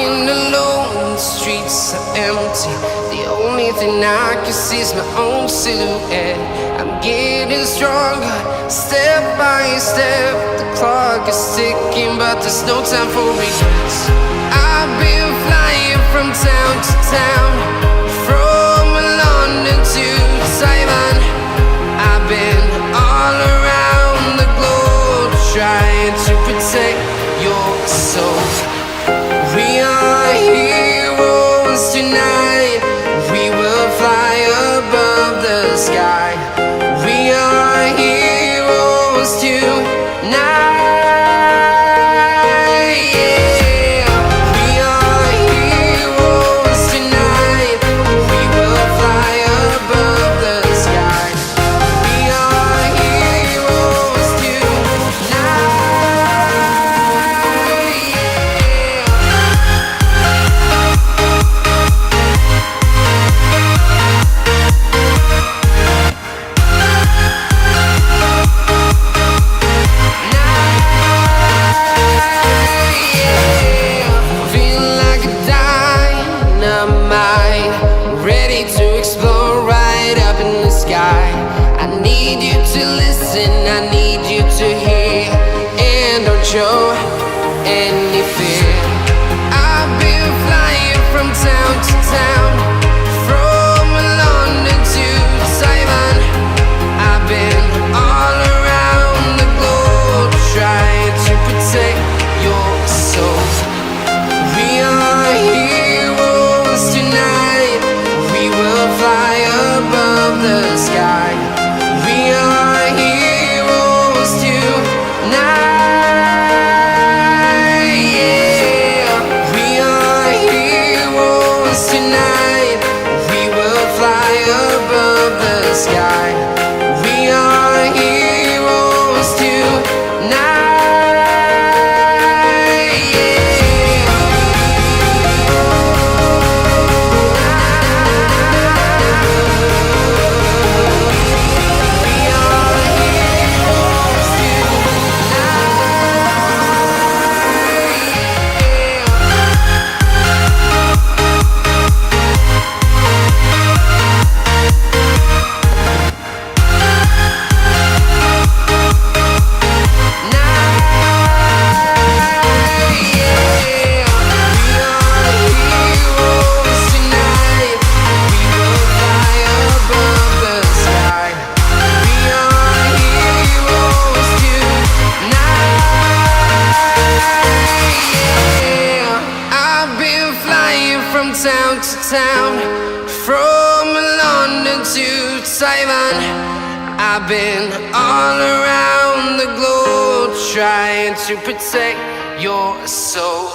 Walking alone, the streets are empty. The only thing I can see is my own silhouette. I'm getting stronger, step by step. The clock is ticking, but there's no time for regrets. I've been flying from town to town, from London to Taiwan. I've been all around the globe, trying to protect your soul. We are heroes tonight. We will fly above the sky. We are heroes tonight. Yeah. We are heroes tonight. We will fly above the sky. We are heroes tonight. Ready to explore right up in the sky. I need you to listen, I need you to hear, and don't show any fear. I've been flying from town to town, from London to Taiwan. I've been all around the globe, trying to protect your soul. We are heroes tonight. We will fly above the sky. We are heroes tonight. Yeah. We are heroes tonight. We will fly above the sky. We are heroes tonight. From town to town, from London to Taiwan. I've been all around the globe, trying to protect your soul.